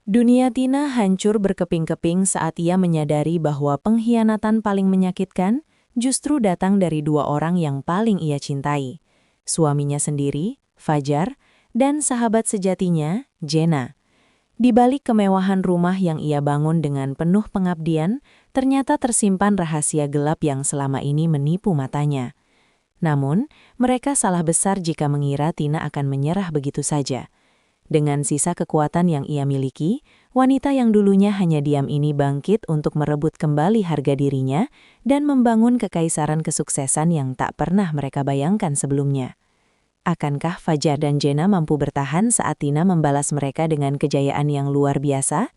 Dunia Tina hancur berkeping-keping saat ia menyadari bahwa pengkhianatan paling menyakitkan justru datang dari dua orang yang paling ia cintai. Suaminya sendiri, Fajar, dan sahabat sejatinya, Jena. Di balik kemewahan rumah yang ia bangun dengan penuh pengabdian, ternyata tersimpan rahasia gelap yang selama ini menipu matanya. Namun, mereka salah besar jika mengira Tina akan menyerah begitu saja. Dengan sisa kekuatan yang ia miliki, wanita yang dulunya hanya diam ini bangkit untuk merebut kembali harga dirinya dan membangun kekaisaran kesuksesan yang tak pernah mereka bayangkan sebelumnya. Akankah Fajar dan Jena mampu bertahan saat Tina membalas mereka dengan kejayaan yang luar biasa?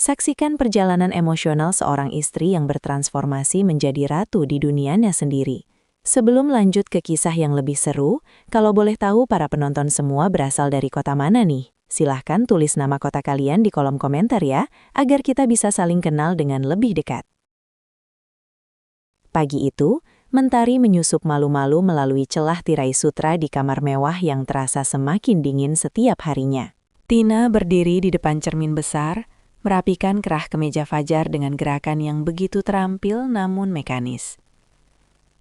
Saksikan perjalanan emosional seorang istri yang bertransformasi menjadi ratu di dunianya sendiri. Sebelum lanjut ke kisah yang lebih seru, kalau boleh tahu para penonton semua berasal dari kota mana nih? Silahkan tulis nama kota kalian di kolom komentar ya, agar kita bisa saling kenal dengan lebih dekat. Pagi itu, Mentari menyusup malu-malu melalui celah tirai sutra di kamar mewah yang terasa semakin dingin setiap harinya. Tina berdiri di depan cermin besar, merapikan kerah kemeja Fajar dengan gerakan yang begitu terampil namun mekanis.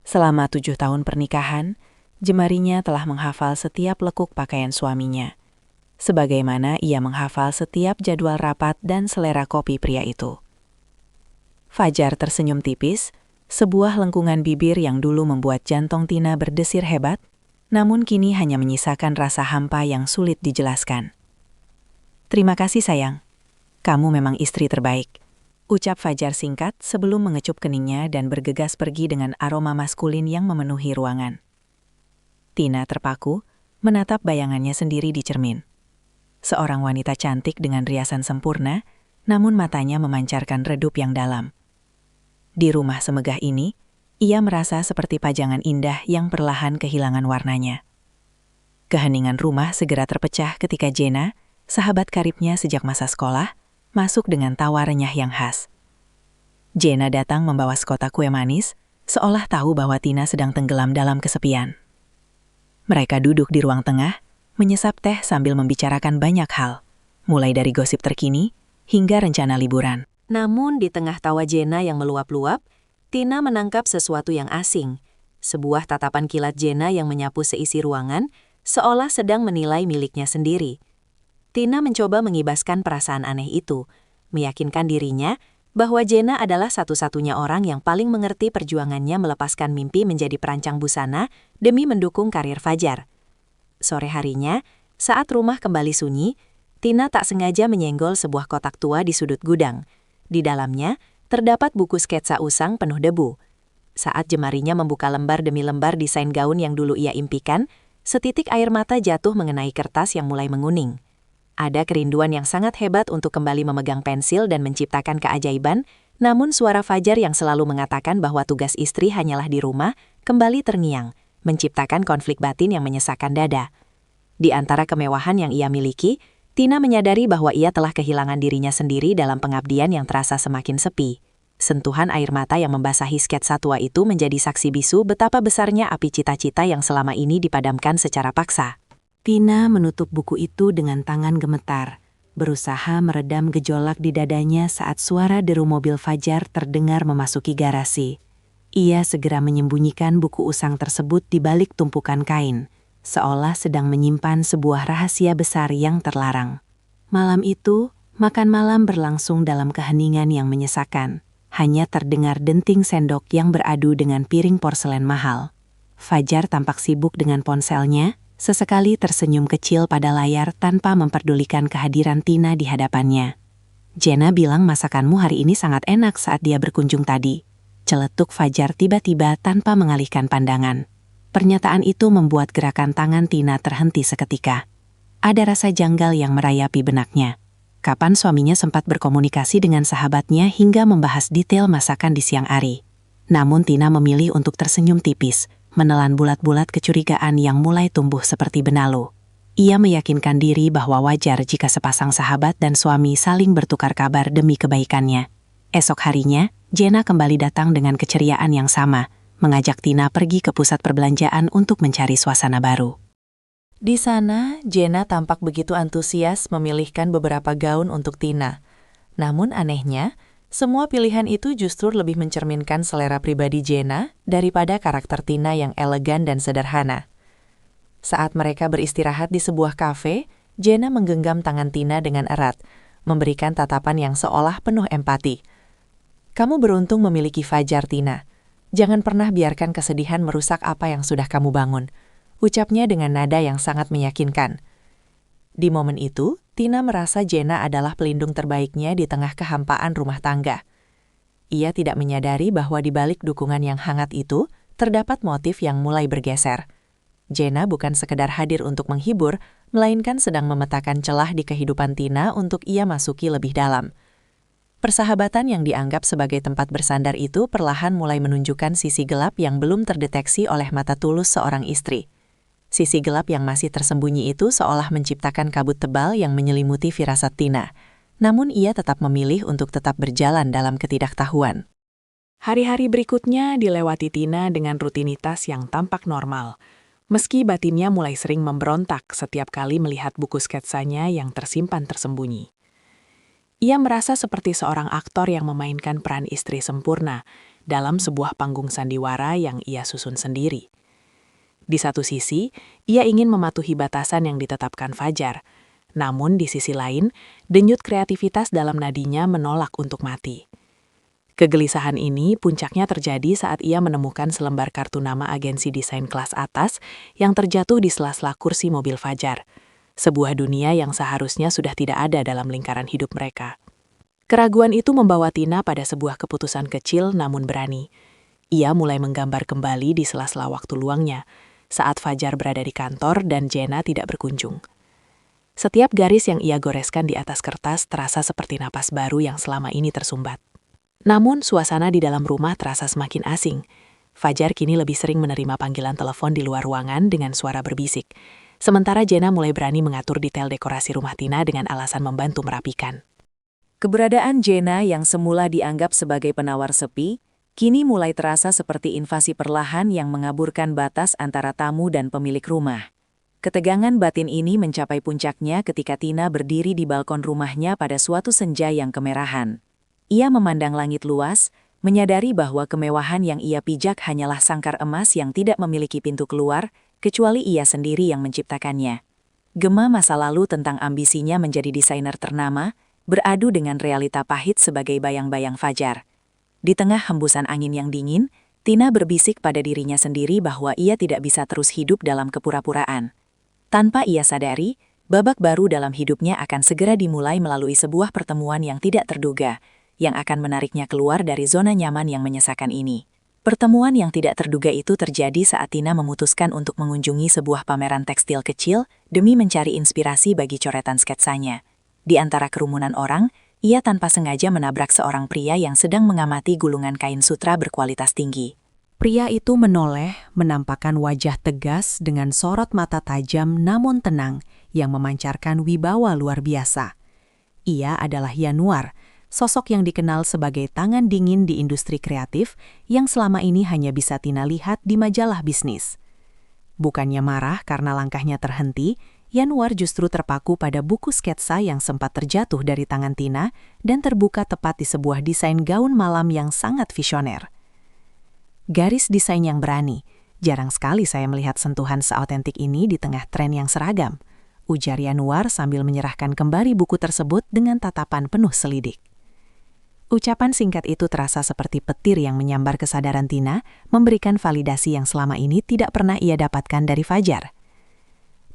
Selama 7 tahun pernikahan, jemarinya telah menghafal setiap lekuk pakaian suaminya, sebagaimana ia menghafal setiap jadwal rapat dan selera kopi pria itu. Fajar tersenyum tipis, sebuah lengkungan bibir yang dulu membuat jantung Tina berdesir hebat, namun kini hanya menyisakan rasa hampa yang sulit dijelaskan. "Terima kasih sayang, kamu memang istri terbaik," ucap Fajar singkat sebelum mengecup keningnya dan bergegas pergi dengan aroma maskulin yang memenuhi ruangan. Tina terpaku, menatap bayangannya sendiri di cermin. Seorang wanita cantik dengan riasan sempurna, namun matanya memancarkan redup yang dalam. Di rumah semegah ini, ia merasa seperti pajangan indah yang perlahan kehilangan warnanya. Keheningan rumah segera terpecah ketika Jena, sahabat karibnya sejak masa sekolah, masuk dengan tawa renyah yang khas. Jena datang membawa sekotak kue manis, seolah tahu bahwa Tina sedang tenggelam dalam kesepian. Mereka duduk di ruang tengah, menyesap teh sambil membicarakan banyak hal, mulai dari gosip terkini hingga rencana liburan. Namun di tengah tawa Jena yang meluap-luap, Tina menangkap sesuatu yang asing. Sebuah tatapan kilat Jena yang menyapu seisi ruangan, seolah sedang menilai miliknya sendiri. Tina mencoba mengibaskan perasaan aneh itu, meyakinkan dirinya bahwa Jena adalah satu-satunya orang yang paling mengerti perjuangannya melepaskan mimpi menjadi perancang busana demi mendukung karir Fajar. Sore harinya, saat rumah kembali sunyi, Tina tak sengaja menyenggol sebuah kotak tua di sudut gudang. Di dalamnya, terdapat buku sketsa usang penuh debu. Saat jemarinya membuka lembar demi lembar desain gaun yang dulu ia impikan, setitik air mata jatuh mengenai kertas yang mulai menguning. Ada kerinduan yang sangat hebat untuk kembali memegang pensil dan menciptakan keajaiban, namun suara Fajar yang selalu mengatakan bahwa tugas istri hanyalah di rumah, kembali terngiang, menciptakan konflik batin yang menyesakkan dada. Di antara kemewahan yang ia miliki, Tina menyadari bahwa ia telah kehilangan dirinya sendiri dalam pengabdian yang terasa semakin sepi. Sentuhan air mata yang membasahi sketsa tua itu menjadi saksi bisu betapa besarnya api cita-cita yang selama ini dipadamkan secara paksa. Tina menutup buku itu dengan tangan gemetar, berusaha meredam gejolak di dadanya saat suara deru mobil Fajar terdengar memasuki garasi. Ia segera menyembunyikan buku usang tersebut di balik tumpukan kain, seolah sedang menyimpan sebuah rahasia besar yang terlarang. Malam itu, makan malam berlangsung dalam keheningan yang menyesakan. Hanya terdengar denting sendok yang beradu dengan piring porselen mahal. Fajar tampak sibuk dengan ponselnya, sesekali tersenyum kecil pada layar tanpa memperdulikan kehadiran Tina di hadapannya. "Jena bilang masakanmu hari ini sangat enak saat dia berkunjung tadi," celetuk Fajar tiba-tiba tanpa mengalihkan pandangan. Pernyataan itu membuat gerakan tangan Tina terhenti seketika. Ada rasa janggal yang merayapi benaknya. Kapan suaminya sempat berkomunikasi dengan sahabatnya hingga membahas detail masakan di siang hari. Namun Tina memilih untuk tersenyum tipis, menelan bulat-bulat kecurigaan yang mulai tumbuh seperti benalu. Ia meyakinkan diri bahwa wajar jika sepasang sahabat dan suami saling bertukar kabar demi kebaikannya. Esok harinya, Jena kembali datang dengan keceriaan yang sama, mengajak Tina pergi ke pusat perbelanjaan untuk mencari suasana baru. Di sana, Jenna tampak begitu antusias memilihkan beberapa gaun untuk Tina. Namun anehnya, semua pilihan itu justru lebih mencerminkan selera pribadi Jenna daripada karakter Tina yang elegan dan sederhana. Saat mereka beristirahat di sebuah kafe, Jenna menggenggam tangan Tina dengan erat, memberikan tatapan yang seolah penuh empati. "Kamu beruntung memiliki Fajar, Tina. Jangan pernah biarkan kesedihan merusak apa yang sudah kamu bangun," ucapnya dengan nada yang sangat meyakinkan. Di momen itu, Tina merasa Jenna adalah pelindung terbaiknya di tengah kehampaan rumah tangga. Ia tidak menyadari bahwa di balik dukungan yang hangat itu, terdapat motif yang mulai bergeser. Jenna bukan sekedar hadir untuk menghibur, melainkan sedang memetakan celah di kehidupan Tina untuk ia masuki lebih dalam. Persahabatan yang dianggap sebagai tempat bersandar itu perlahan mulai menunjukkan sisi gelap yang belum terdeteksi oleh mata tulus seorang istri. Sisi gelap yang masih tersembunyi itu seolah menciptakan kabut tebal yang menyelimuti firasat Tina. Namun ia tetap memilih untuk tetap berjalan dalam ketidaktahuan. Hari-hari berikutnya dilewati Tina dengan rutinitas yang tampak normal. Meski batinnya mulai sering memberontak setiap kali melihat buku sketsanya yang tersimpan tersembunyi. Ia merasa seperti seorang aktor yang memainkan peran istri sempurna dalam sebuah panggung sandiwara yang ia susun sendiri. Di satu sisi, ia ingin mematuhi batasan yang ditetapkan Fajar. Namun di sisi lain, denyut kreativitas dalam nadinya menolak untuk mati. Kegelisahan ini puncaknya terjadi saat ia menemukan selembar kartu nama agensi desain kelas atas yang terjatuh di sela-sela kursi mobil Fajar. Sebuah dunia yang seharusnya sudah tidak ada dalam lingkaran hidup mereka. Keraguan itu membawa Tina pada sebuah keputusan kecil namun berani. Ia mulai menggambar kembali di sela-sela waktu luangnya, saat Fajar berada di kantor dan Jenna tidak berkunjung. Setiap garis yang ia goreskan di atas kertas terasa seperti napas baru yang selama ini tersumbat. Namun suasana di dalam rumah terasa semakin asing. Fajar kini lebih sering menerima panggilan telepon di luar ruangan dengan suara berbisik. Sementara Jenna mulai berani mengatur detail dekorasi rumah Tina dengan alasan membantu merapikan. Keberadaan Jenna yang semula dianggap sebagai penawar sepi, kini mulai terasa seperti invasi perlahan yang mengaburkan batas antara tamu dan pemilik rumah. Ketegangan batin ini mencapai puncaknya ketika Tina berdiri di balkon rumahnya pada suatu senja yang kemerahan. Ia memandang langit luas, menyadari bahwa kemewahan yang ia pijak hanyalah sangkar emas yang tidak memiliki pintu keluar, kecuali ia sendiri yang menciptakannya. Gema masa lalu tentang ambisinya menjadi desainer ternama, beradu dengan realita pahit sebagai bayang-bayang Fajar. Di tengah hembusan angin yang dingin, Tina berbisik pada dirinya sendiri bahwa ia tidak bisa terus hidup dalam kepura-puraan. Tanpa ia sadari, babak baru dalam hidupnya akan segera dimulai melalui sebuah pertemuan yang tidak terduga, yang akan menariknya keluar dari zona nyaman yang menyesakan ini. Pertemuan yang tidak terduga itu terjadi saat Tina memutuskan untuk mengunjungi sebuah pameran tekstil kecil demi mencari inspirasi bagi coretan sketsanya. Di antara kerumunan orang, ia tanpa sengaja menabrak seorang pria yang sedang mengamati gulungan kain sutra berkualitas tinggi. Pria itu menoleh, menampakkan wajah tegas dengan sorot mata tajam namun tenang yang memancarkan wibawa luar biasa. Ia adalah Yanuar, sosok yang dikenal sebagai tangan dingin di industri kreatif yang selama ini hanya bisa Tina lihat di majalah bisnis. Bukannya marah karena langkahnya terhenti, Yanuar justru terpaku pada buku sketsa yang sempat terjatuh dari tangan Tina dan terbuka tepat di sebuah desain gaun malam yang sangat visioner. Garis desain yang berani, jarang sekali saya melihat sentuhan seautentik ini di tengah tren yang seragam, ujar Yanuar sambil menyerahkan kembali buku tersebut dengan tatapan penuh selidik. Ucapan singkat itu terasa seperti petir yang menyambar kesadaran Tina, memberikan validasi yang selama ini tidak pernah ia dapatkan dari Fajar.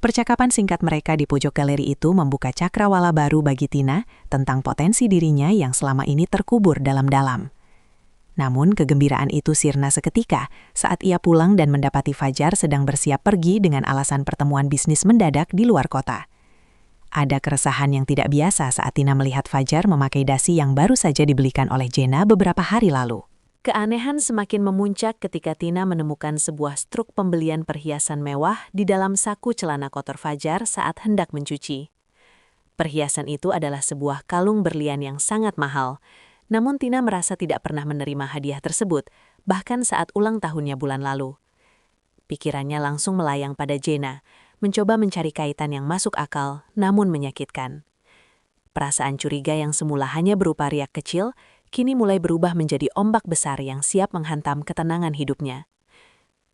Percakapan singkat mereka di pojok galeri itu membuka cakrawala baru bagi Tina tentang potensi dirinya yang selama ini terkubur dalam-dalam. Namun kegembiraan itu sirna seketika saat ia pulang dan mendapati Fajar sedang bersiap pergi dengan alasan pertemuan bisnis mendadak di luar kota. Ada keresahan yang tidak biasa saat Tina melihat Fajar memakai dasi yang baru saja dibelikan oleh Jenna beberapa hari lalu. Keanehan semakin memuncak ketika Tina menemukan sebuah struk pembelian perhiasan mewah di dalam saku celana kotor Fajar saat hendak mencuci. Perhiasan itu adalah sebuah kalung berlian yang sangat mahal, namun Tina merasa tidak pernah menerima hadiah tersebut, bahkan saat ulang tahunnya bulan lalu. Pikirannya langsung melayang pada Jenna, mencoba mencari kaitan yang masuk akal, namun menyakitkan. Perasaan curiga yang semula hanya berupa riak kecil, kini mulai berubah menjadi ombak besar yang siap menghantam ketenangan hidupnya.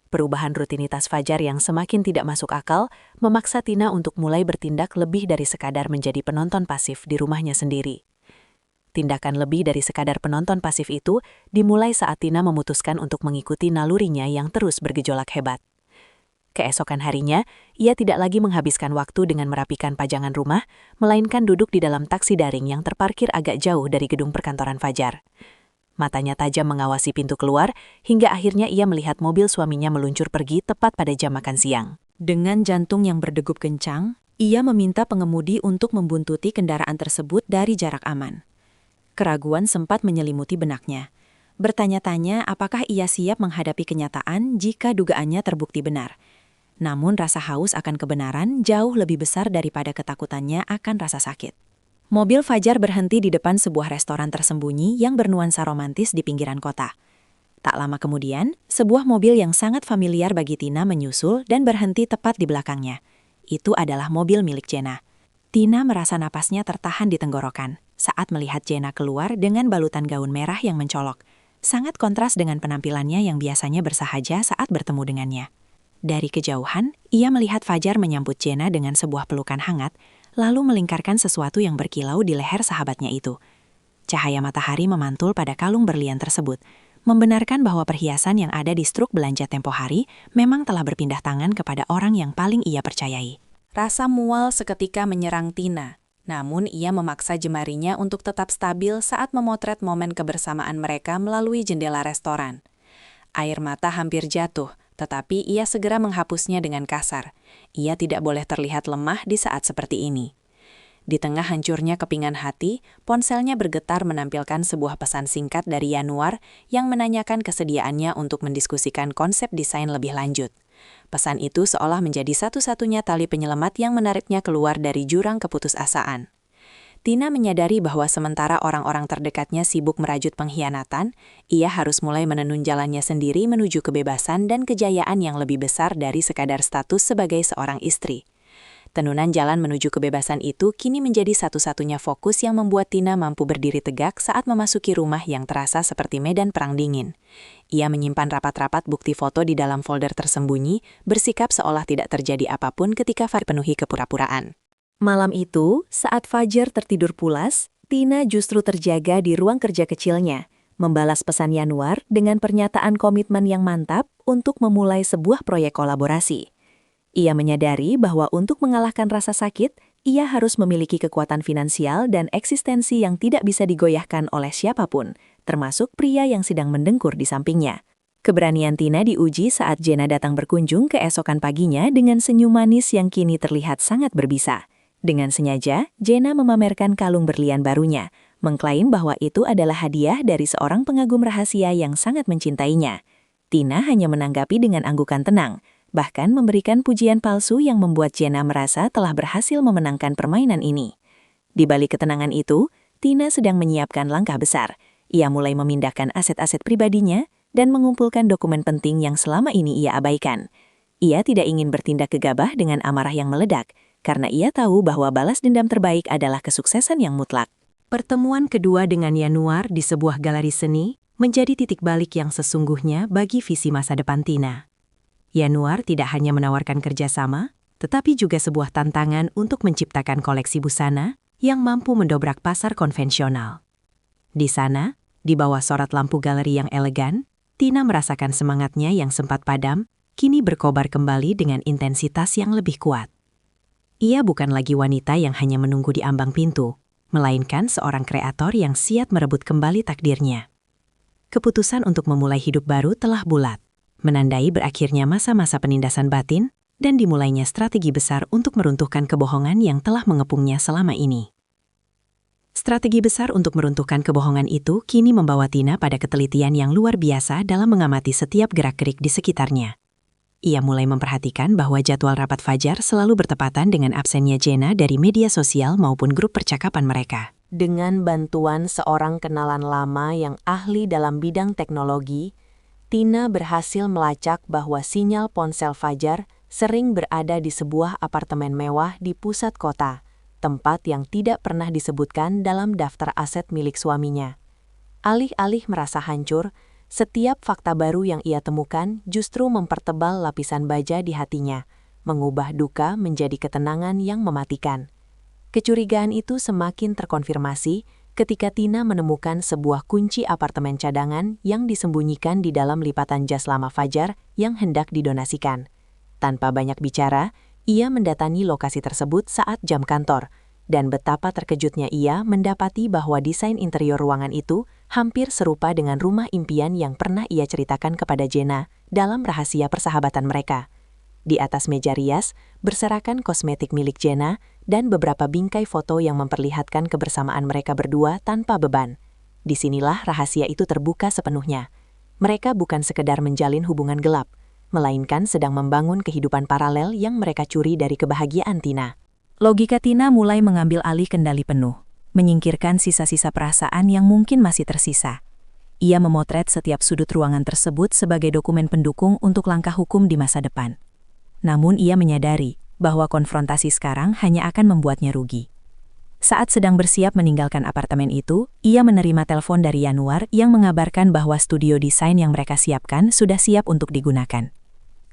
Perubahan rutinitas Fajar yang semakin tidak masuk akal memaksa Tina untuk mulai bertindak lebih dari sekadar menjadi penonton pasif di rumahnya sendiri. Tindakan lebih dari sekadar penonton pasif itu dimulai saat Tina memutuskan untuk mengikuti nalurinya yang terus bergejolak hebat. Keesokan harinya, ia tidak lagi menghabiskan waktu dengan merapikan pajangan rumah, melainkan duduk di dalam taksi daring yang terparkir agak jauh dari gedung perkantoran Fajar. Matanya tajam mengawasi pintu keluar, hingga akhirnya ia melihat mobil suaminya meluncur pergi tepat pada jam makan siang. Dengan jantung yang berdegup kencang, ia meminta pengemudi untuk membuntuti kendaraan tersebut dari jarak aman. Keraguan sempat menyelimuti benaknya. Bertanya-tanya apakah ia siap menghadapi kenyataan jika dugaannya terbukti benar. Namun rasa haus akan kebenaran jauh lebih besar daripada ketakutannya akan rasa sakit. Mobil Fajar berhenti di depan sebuah restoran tersembunyi yang bernuansa romantis di pinggiran kota. Tak lama kemudian, sebuah mobil yang sangat familiar bagi Tina menyusul dan berhenti tepat di belakangnya. Itu adalah mobil milik Jenna. Tina merasa napasnya tertahan di tenggorokan saat melihat Jenna keluar dengan balutan gaun merah yang mencolok. Sangat kontras dengan penampilannya yang biasanya bersahaja saat bertemu dengannya. Dari kejauhan, ia melihat Fajar menyambut Jenna dengan sebuah pelukan hangat, lalu melingkarkan sesuatu yang berkilau di leher sahabatnya itu. Cahaya matahari memantul pada kalung berlian tersebut, membenarkan bahwa perhiasan yang ada di struk belanja tempo hari memang telah berpindah tangan kepada orang yang paling ia percayai. Rasa mual seketika menyerang Tina, namun ia memaksa jemarinya untuk tetap stabil saat memotret momen kebersamaan mereka melalui jendela restoran. Air mata hampir jatuh, tetapi ia segera menghapusnya dengan kasar. Ia tidak boleh terlihat lemah di saat seperti ini. Di tengah hancurnya kepingan hati, ponselnya bergetar menampilkan sebuah pesan singkat dari Yanuar yang menanyakan kesediaannya untuk mendiskusikan konsep desain lebih lanjut. Pesan itu seolah menjadi satu-satunya tali penyelamat yang menariknya keluar dari jurang keputusasaan. Tina menyadari bahwa sementara orang-orang terdekatnya sibuk merajut pengkhianatan, ia harus mulai menenun jalannya sendiri menuju kebebasan dan kejayaan yang lebih besar dari sekadar status sebagai seorang istri. Tenunan jalan menuju kebebasan itu kini menjadi satu-satunya fokus yang membuat Tina mampu berdiri tegak saat memasuki rumah yang terasa seperti medan perang dingin. Ia menyimpan rapat-rapat bukti foto di dalam folder tersembunyi, bersikap seolah tidak terjadi apapun ketika Fajar penuhi kepura-puraan. Malam itu, saat Fajar tertidur pulas, Tina justru terjaga di ruang kerja kecilnya, membalas pesan Yanuar dengan pernyataan komitmen yang mantap untuk memulai sebuah proyek kolaborasi. Ia menyadari bahwa untuk mengalahkan rasa sakit, ia harus memiliki kekuatan finansial dan eksistensi yang tidak bisa digoyahkan oleh siapapun, termasuk pria yang sedang mendengkur di sampingnya. Keberanian Tina diuji saat Jenna datang berkunjung keesokan paginya dengan senyum manis yang kini terlihat sangat berbisa. Dengan sengaja, Jenna memamerkan kalung berlian barunya, mengklaim bahwa itu adalah hadiah dari seorang pengagum rahasia yang sangat mencintainya. Tina hanya menanggapi dengan anggukan tenang, bahkan memberikan pujian palsu yang membuat Jenna merasa telah berhasil memenangkan permainan ini. Di balik ketenangan itu, Tina sedang menyiapkan langkah besar. Ia mulai memindahkan aset-aset pribadinya dan mengumpulkan dokumen penting yang selama ini ia abaikan. Ia tidak ingin bertindak gegabah dengan amarah yang meledak, karena ia tahu bahwa balas dendam terbaik adalah kesuksesan yang mutlak. Pertemuan kedua dengan Yanuar di sebuah galeri seni menjadi titik balik yang sesungguhnya bagi visi masa depan Tina. Yanuar tidak hanya menawarkan kerjasama, tetapi juga sebuah tantangan untuk menciptakan koleksi busana yang mampu mendobrak pasar konvensional. Di sana, di bawah sorot lampu galeri yang elegan, Tina merasakan semangatnya yang sempat padam, kini berkobar kembali dengan intensitas yang lebih kuat. Ia bukan lagi wanita yang hanya menunggu di ambang pintu, melainkan seorang kreator yang siap merebut kembali takdirnya. Keputusan untuk memulai hidup baru telah bulat, menandai berakhirnya masa-masa penindasan batin dan dimulainya strategi besar untuk meruntuhkan kebohongan yang telah mengepungnya selama ini. Strategi besar untuk meruntuhkan kebohongan itu kini membawa Tina pada ketelitian yang luar biasa dalam mengamati setiap gerak-gerik di sekitarnya. Ia mulai memperhatikan bahwa jadwal rapat Fajar selalu bertepatan dengan absennya Jenna dari media sosial maupun grup percakapan mereka. Dengan bantuan seorang kenalan lama yang ahli dalam bidang teknologi, Tina berhasil melacak bahwa sinyal ponsel Fajar sering berada di sebuah apartemen mewah di pusat kota, tempat yang tidak pernah disebutkan dalam daftar aset milik suaminya. Alih-alih merasa hancur, setiap fakta baru yang ia temukan justru mempertebal lapisan baja di hatinya, mengubah duka menjadi ketenangan yang mematikan. Kecurigaan itu semakin terkonfirmasi ketika Tina menemukan sebuah kunci apartemen cadangan yang disembunyikan di dalam lipatan jas lama Fajar yang hendak didonasikan. Tanpa banyak bicara, ia mendatangi lokasi tersebut saat jam kantor, dan betapa terkejutnya ia mendapati bahwa desain interior ruangan itu hampir serupa dengan rumah impian yang pernah ia ceritakan kepada Jenna dalam rahasia persahabatan mereka. Di atas meja rias, berserakan kosmetik milik Jenna dan beberapa bingkai foto yang memperlihatkan kebersamaan mereka berdua tanpa beban. Disinilah rahasia itu terbuka sepenuhnya. Mereka bukan sekedar menjalin hubungan gelap, melainkan sedang membangun kehidupan paralel yang mereka curi dari kebahagiaan Tina. Logika Tina mulai mengambil alih kendali penuh, menyingkirkan sisa-sisa perasaan yang mungkin masih tersisa. Ia memotret setiap sudut ruangan tersebut sebagai dokumen pendukung untuk langkah hukum di masa depan. Namun ia menyadari bahwa konfrontasi sekarang hanya akan membuatnya rugi. Saat sedang bersiap meninggalkan apartemen itu, ia menerima telepon dari Yanuar yang mengabarkan bahwa studio desain yang mereka siapkan sudah siap untuk digunakan.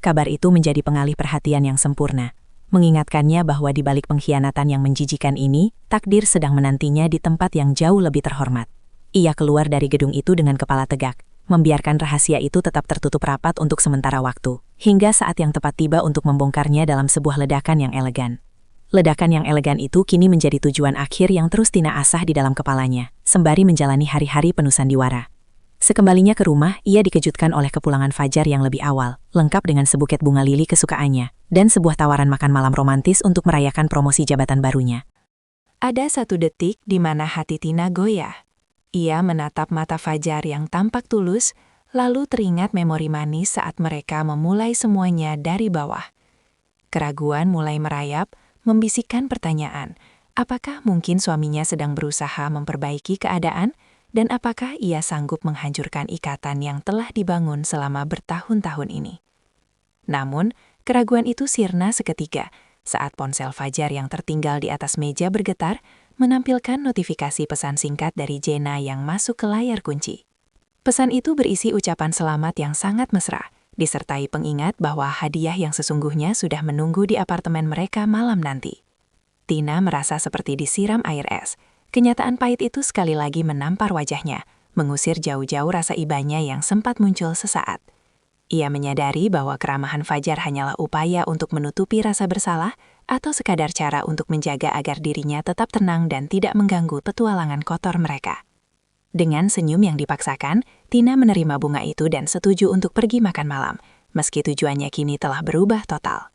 Kabar itu menjadi pengalih perhatian yang sempurna, mengingatkannya bahwa di balik pengkhianatan yang menjijikan ini, takdir sedang menantinya di tempat yang jauh lebih terhormat. Ia keluar dari gedung itu dengan kepala tegak, membiarkan rahasia itu tetap tertutup rapat untuk sementara waktu, hingga saat yang tepat tiba untuk membongkarnya dalam sebuah ledakan yang elegan. Ledakan yang elegan itu kini menjadi tujuan akhir yang terus Tina asah di dalam kepalanya, sembari menjalani hari-hari penuh sandiwara. Sekembalinya ke rumah, ia dikejutkan oleh kepulangan Fajar yang lebih awal, lengkap dengan sebuket bunga lili kesukaannya, dan sebuah tawaran makan malam romantis untuk merayakan promosi jabatan barunya. Ada satu detik di mana hati Tina goyah. Ia menatap mata Fajar yang tampak tulus, lalu teringat memori manis saat mereka memulai semuanya dari bawah. Keraguan mulai merayap, membisikkan pertanyaan, apakah mungkin suaminya sedang berusaha memperbaiki keadaan, dan apakah ia sanggup menghancurkan ikatan yang telah dibangun selama bertahun-tahun ini. Namun, keraguan itu sirna seketika saat ponsel Fajar yang tertinggal di atas meja bergetar, menampilkan notifikasi pesan singkat dari Jenna yang masuk ke layar kunci. Pesan itu berisi ucapan selamat yang sangat mesra, disertai pengingat bahwa hadiah yang sesungguhnya sudah menunggu di apartemen mereka malam nanti. Tina merasa seperti disiram air es. Kenyataan pahit itu sekali lagi menampar wajahnya, mengusir jauh-jauh rasa ibanya yang sempat muncul sesaat. Ia menyadari bahwa keramahan Fajar hanyalah upaya untuk menutupi rasa bersalah atau sekadar cara untuk menjaga agar dirinya tetap tenang dan tidak mengganggu petualangan kotor mereka. Dengan senyum yang dipaksakan, Tina menerima bunga itu dan setuju untuk pergi makan malam, meski tujuannya kini telah berubah total.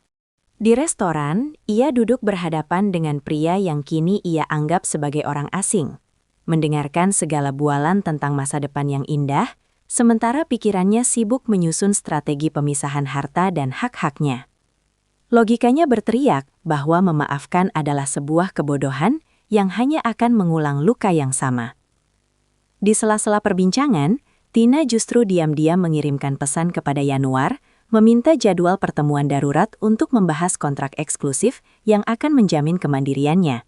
Di restoran, ia duduk berhadapan dengan pria yang kini ia anggap sebagai orang asing, mendengarkan segala bualan tentang masa depan yang indah, sementara pikirannya sibuk menyusun strategi pemisahan harta dan hak-haknya. Logikanya berteriak bahwa memaafkan adalah sebuah kebodohan yang hanya akan mengulang luka yang sama. Di sela-sela perbincangan, Tina justru diam-diam mengirimkan pesan kepada Yanuar, meminta jadwal pertemuan darurat untuk membahas kontrak eksklusif yang akan menjamin kemandiriannya.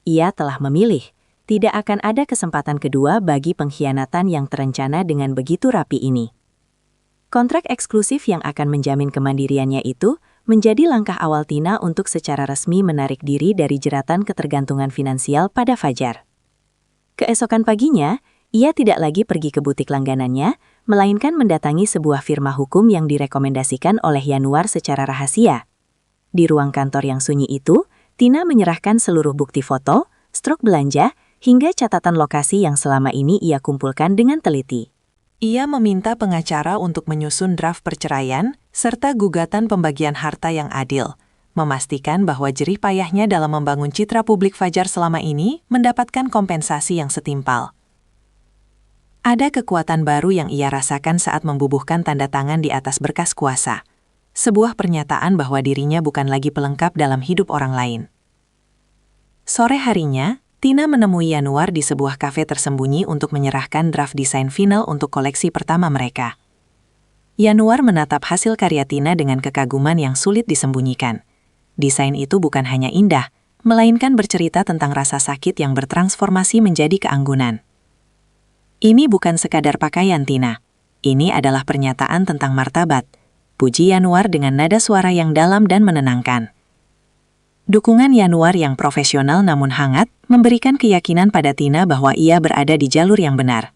Ia telah memilih, tidak akan ada kesempatan kedua bagi pengkhianatan yang terencana dengan begitu rapi ini. Kontrak eksklusif yang akan menjamin kemandiriannya itu menjadi langkah awal Tina untuk secara resmi menarik diri dari jeratan ketergantungan finansial pada Fajar. Keesokan paginya, ia tidak lagi pergi ke butik langganannya, melainkan mendatangi sebuah firma hukum yang direkomendasikan oleh Yanuar secara rahasia. Di ruang kantor yang sunyi itu, Tina menyerahkan seluruh bukti foto, struk belanja, hingga catatan lokasi yang selama ini ia kumpulkan dengan teliti. Ia meminta pengacara untuk menyusun draft perceraian serta gugatan pembagian harta yang adil, memastikan bahwa jerih payahnya dalam membangun citra publik Fajar selama ini mendapatkan kompensasi yang setimpal. Ada kekuatan baru yang ia rasakan saat membubuhkan tanda tangan di atas berkas kuasa. Sebuah pernyataan bahwa dirinya bukan lagi pelengkap dalam hidup orang lain. Sore harinya, Tina menemui Yanuar di sebuah kafe tersembunyi untuk menyerahkan draft desain final untuk koleksi pertama mereka. Yanuar menatap hasil karya Tina dengan kekaguman yang sulit disembunyikan. Desain itu bukan hanya indah, melainkan bercerita tentang rasa sakit yang bertransformasi menjadi keanggunan. Ini bukan sekadar pakaian Tina. Ini adalah pernyataan tentang martabat, puji Yanuar dengan nada suara yang dalam dan menenangkan. Dukungan Yanuar yang profesional namun hangat memberikan keyakinan pada Tina bahwa ia berada di jalur yang benar.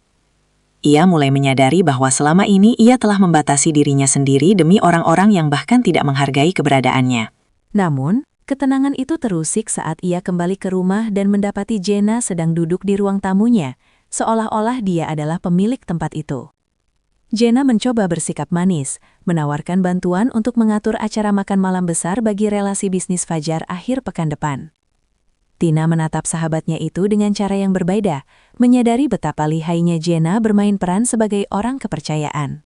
Ia mulai menyadari bahwa selama ini ia telah membatasi dirinya sendiri demi orang-orang yang bahkan tidak menghargai keberadaannya. Namun, ketenangan itu terusik saat ia kembali ke rumah dan mendapati Jenna sedang duduk di ruang tamunya, seolah-olah dia adalah pemilik tempat itu. Jenna mencoba bersikap manis, menawarkan bantuan untuk mengatur acara makan malam besar bagi relasi bisnis Fajar akhir pekan depan. Tina menatap sahabatnya itu dengan cara yang berbeda, menyadari betapa lihainya Jenna bermain peran sebagai orang kepercayaan.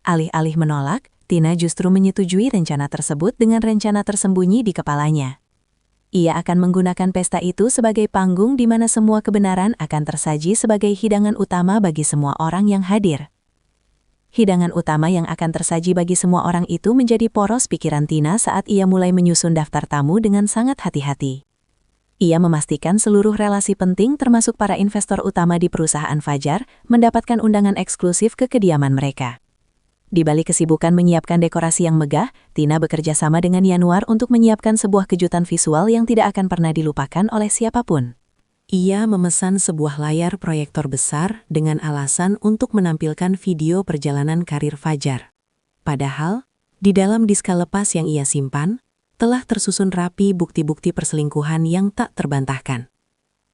Alih-alih menolak, Tina justru menyetujui rencana tersebut dengan rencana tersembunyi di kepalanya. Ia akan menggunakan pesta itu sebagai panggung di mana semua kebenaran akan tersaji sebagai hidangan utama bagi semua orang yang hadir. Hidangan utama yang akan tersaji bagi semua orang itu menjadi poros pikiran Tina saat ia mulai menyusun daftar tamu dengan sangat hati-hati. Ia memastikan seluruh relasi penting termasuk para investor utama di perusahaan Fajar mendapatkan undangan eksklusif ke kediaman mereka. Di balik kesibukan menyiapkan dekorasi yang megah, Tina bekerja sama dengan Yanuar untuk menyiapkan sebuah kejutan visual yang tidak akan pernah dilupakan oleh siapapun. Ia memesan sebuah layar proyektor besar dengan alasan untuk menampilkan video perjalanan karir Fajar. Padahal, di dalam diska lepas yang ia simpan, telah tersusun rapi bukti-bukti perselingkuhan yang tak terbantahkan.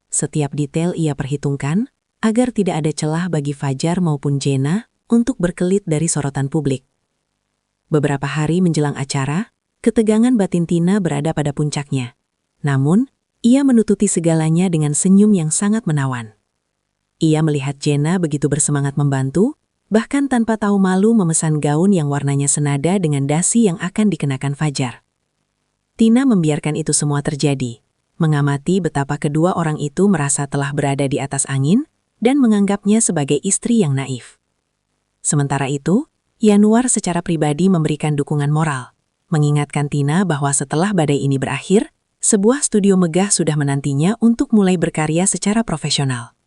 Setiap detail ia perhitungkan agar tidak ada celah bagi Fajar maupun Jenna untuk berkelit dari sorotan publik. Beberapa hari menjelang acara, ketegangan batin Tina berada pada puncaknya. Namun, ia menutupi segalanya dengan senyum yang sangat menawan. Ia melihat Jenna begitu bersemangat membantu, bahkan tanpa tahu malu memesan gaun yang warnanya senada dengan dasi yang akan dikenakan Fajar. Tina membiarkan itu semua terjadi, mengamati betapa kedua orang itu merasa telah berada di atas angin dan menganggapnya sebagai istri yang naif. Sementara itu, Yanuar secara pribadi memberikan dukungan moral, mengingatkan Tina bahwa setelah badai ini berakhir, sebuah studio megah sudah menantinya untuk mulai berkarya secara profesional.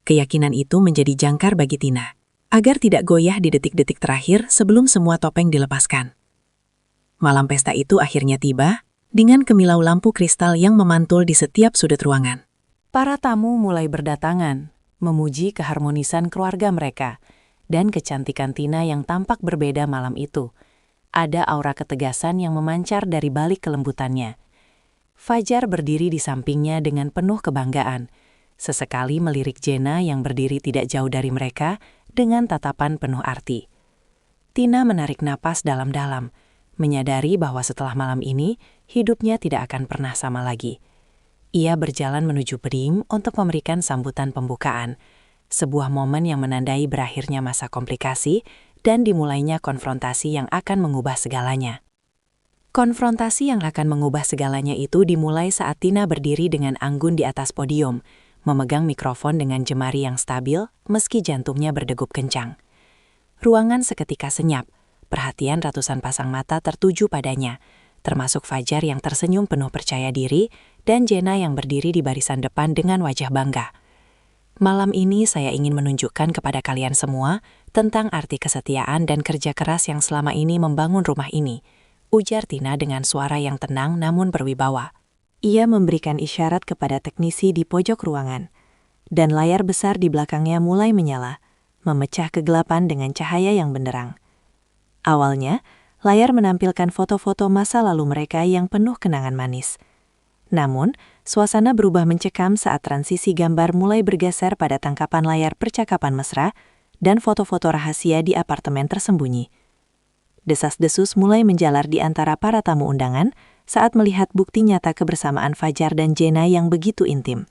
Keyakinan itu menjadi jangkar bagi Tina, agar tidak goyah di detik-detik terakhir sebelum semua topeng dilepaskan. Malam pesta itu akhirnya tiba, dengan kemilau lampu kristal yang memantul di setiap sudut ruangan. Para tamu mulai berdatangan, memuji keharmonisan keluarga mereka, dan kecantikan Tina yang tampak berbeda malam itu. Ada aura ketegasan yang memancar dari balik kelembutannya. Fajar berdiri di sampingnya dengan penuh kebanggaan, sesekali melirik Jenna yang berdiri tidak jauh dari mereka dengan tatapan penuh arti. Tina menarik napas dalam-dalam, menyadari bahwa setelah malam ini, hidupnya tidak akan pernah sama lagi. Ia berjalan menuju Prim untuk memberikan sambutan pembukaan, sebuah momen yang menandai berakhirnya masa komplikasi dan dimulainya konfrontasi yang akan mengubah segalanya. Konfrontasi yang akan mengubah segalanya itu dimulai saat Tina berdiri dengan anggun di atas podium, memegang mikrofon dengan jemari yang stabil meski jantungnya berdegup kencang. Ruangan seketika senyap. Perhatian ratusan pasang mata tertuju padanya, termasuk Fajar yang tersenyum penuh percaya diri dan Jenna yang berdiri di barisan depan dengan wajah bangga. Malam ini saya ingin menunjukkan kepada kalian semua tentang arti kesetiaan dan kerja keras yang selama ini membangun rumah ini, ujar Tina dengan suara yang tenang namun berwibawa. Ia memberikan isyarat kepada teknisi di pojok ruangan, dan layar besar di belakangnya mulai menyala, memecah kegelapan dengan cahaya yang benderang. Awalnya, layar menampilkan foto-foto masa lalu mereka yang penuh kenangan manis. Namun, suasana berubah mencekam saat transisi gambar mulai bergeser pada tangkapan layar percakapan mesra dan foto-foto rahasia di apartemen tersembunyi. Desas-desus mulai menjalar di antara para tamu undangan saat melihat bukti nyata kebersamaan Fajar dan Jenna yang begitu intim.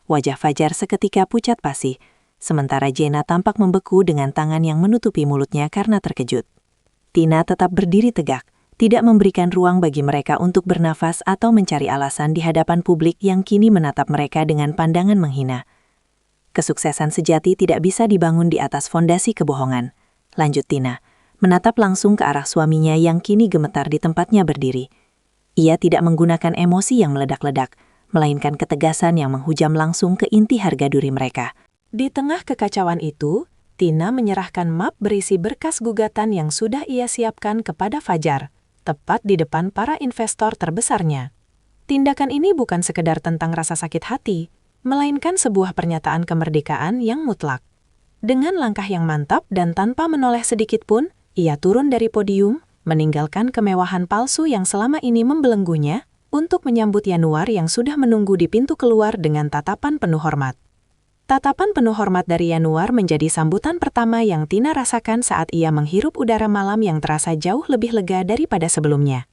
Wajah Fajar seketika pucat pasi, sementara Jenna tampak membeku dengan tangan yang menutupi mulutnya karena terkejut. Tina tetap berdiri tegak, tidak memberikan ruang bagi mereka untuk bernafas atau mencari alasan di hadapan publik yang kini menatap mereka dengan pandangan menghina. Kesuksesan sejati tidak bisa dibangun di atas fondasi kebohongan. lanjut Tina, menatap langsung ke arah suaminya yang kini gemetar di tempatnya berdiri. Ia tidak menggunakan emosi yang meledak-ledak, melainkan ketegasan yang menghujam langsung ke inti harga diri mereka. Di tengah kekacauan itu, Tina menyerahkan map berisi berkas gugatan yang sudah ia siapkan kepada Fajar, tepat di depan para investor terbesarnya. Tindakan ini bukan sekedar tentang rasa sakit hati, melainkan sebuah pernyataan kemerdekaan yang mutlak. Dengan langkah yang mantap dan tanpa menoleh sedikit pun, ia turun dari podium, meninggalkan kemewahan palsu yang selama ini membelenggunya, untuk menyambut Yanuar yang sudah menunggu di pintu keluar dengan tatapan penuh hormat. Tatapan penuh hormat dari Yanuar menjadi sambutan pertama yang Tina rasakan saat ia menghirup udara malam yang terasa jauh lebih lega daripada sebelumnya.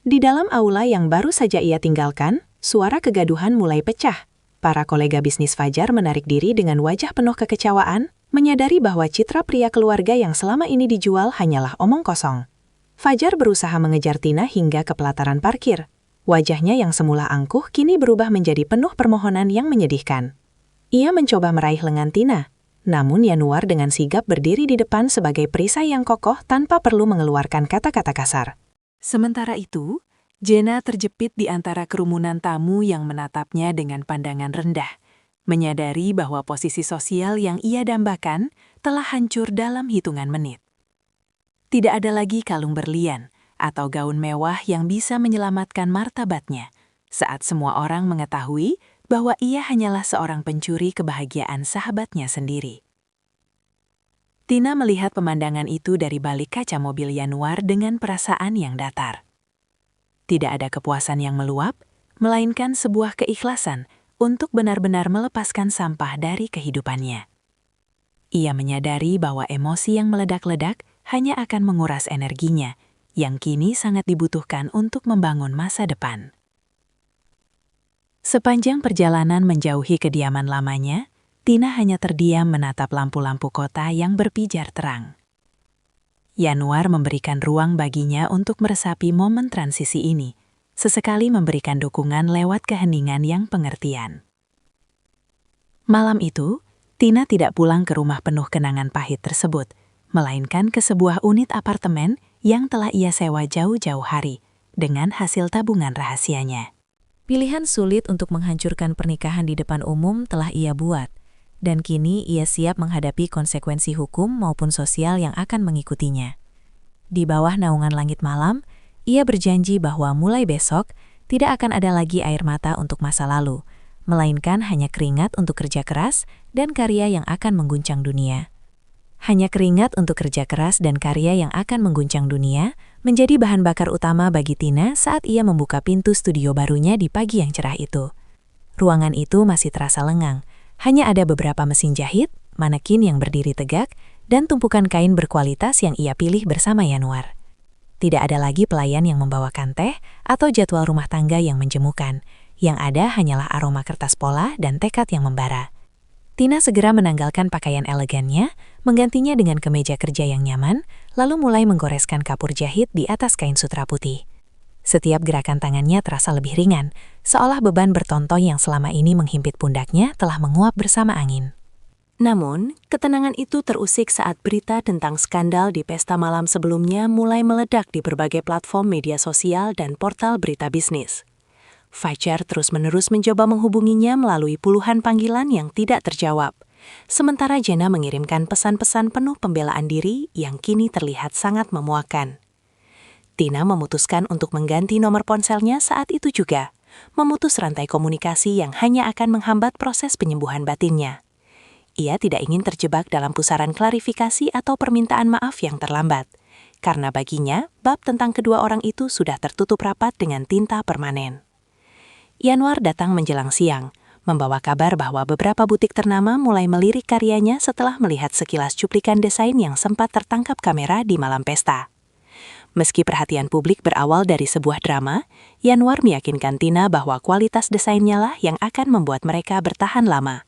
Di dalam aula yang baru saja ia tinggalkan, suara kegaduhan mulai pecah. Para kolega bisnis Fajar menarik diri dengan wajah penuh kekecewaan, menyadari bahwa citra pria keluarga yang selama ini dijual hanyalah omong kosong. Fajar berusaha mengejar Tina hingga ke pelataran parkir. Wajahnya yang semula angkuh kini berubah menjadi penuh permohonan yang menyedihkan. Ia mencoba meraih lengan Tina, namun Yanuar dengan sigap berdiri di depan sebagai perisai yang kokoh tanpa perlu mengeluarkan kata-kata kasar. Sementara itu, Jenna terjepit di antara kerumunan tamu yang menatapnya dengan pandangan rendah, menyadari bahwa posisi sosial yang ia dambakan telah hancur dalam hitungan menit. Tidak ada lagi kalung berlian atau gaun mewah yang bisa menyelamatkan martabatnya saat semua orang mengetahui bahwa ia hanyalah seorang pencuri kebahagiaan sahabatnya sendiri. Tina melihat pemandangan itu dari balik kaca mobil Yanuar dengan perasaan yang datar. Tidak ada kepuasan yang meluap, melainkan sebuah keikhlasan untuk benar-benar melepaskan sampah dari kehidupannya. Ia menyadari bahwa emosi yang meledak-ledak hanya akan menguras energinya, yang kini sangat dibutuhkan untuk membangun masa depan. Sepanjang perjalanan menjauhi kediaman lamanya, Tina hanya terdiam menatap lampu-lampu kota yang berpijar terang. Yanuar memberikan ruang baginya untuk meresapi momen transisi ini, sesekali memberikan dukungan lewat keheningan yang pengertian. Malam itu, Tina tidak pulang ke rumah penuh kenangan pahit tersebut, melainkan ke sebuah unit apartemen yang telah ia sewa jauh-jauh hari, dengan hasil tabungan rahasianya. Pilihan sulit untuk menghancurkan pernikahan di depan umum telah ia buat, dan kini ia siap menghadapi konsekuensi hukum maupun sosial yang akan mengikutinya. Di bawah naungan langit malam, ia berjanji bahwa mulai besok tidak akan ada lagi air mata untuk masa lalu, melainkan hanya keringat untuk kerja keras dan karya yang akan mengguncang dunia. Hanya keringat untuk kerja keras dan karya yang akan mengguncang dunia menjadi bahan bakar utama bagi Tina saat ia membuka pintu studio barunya di pagi yang cerah itu. Ruangan itu masih terasa lengang. Hanya ada beberapa mesin jahit, manekin yang berdiri tegak, dan tumpukan kain berkualitas yang ia pilih bersama Yanuar. Tidak ada lagi pelayan yang membawakan teh atau jadwal rumah tangga yang menjemukan. Yang ada hanyalah aroma kertas pola dan tekad yang membara. Tina segera menanggalkan pakaian elegannya, menggantinya dengan kemeja kerja yang nyaman, lalu mulai menggoreskan kapur jahit di atas kain sutra putih. Setiap gerakan tangannya terasa lebih ringan, seolah beban bertonton yang selama ini menghimpit pundaknya telah menguap bersama angin. Namun, ketenangan itu terusik saat berita tentang skandal di pesta malam sebelumnya mulai meledak di berbagai platform media sosial dan portal berita bisnis. Fajar terus-menerus mencoba menghubunginya melalui puluhan panggilan yang tidak terjawab, sementara Jenna mengirimkan pesan-pesan penuh pembelaan diri yang kini terlihat sangat memuakkan. Tina memutuskan untuk mengganti nomor ponselnya saat itu juga, memutus rantai komunikasi yang hanya akan menghambat proses penyembuhan batinnya. Ia tidak ingin terjebak dalam pusaran klarifikasi atau permintaan maaf yang terlambat, karena baginya bab tentang kedua orang itu sudah tertutup rapat dengan tinta permanen. Yanuar datang menjelang siang, membawa kabar bahwa beberapa butik ternama mulai melirik karyanya setelah melihat sekilas cuplikan desain yang sempat tertangkap kamera di malam pesta. Meski perhatian publik berawal dari sebuah drama, Yanuar meyakinkan Tina bahwa kualitas desainnya lah yang akan membuat mereka bertahan lama.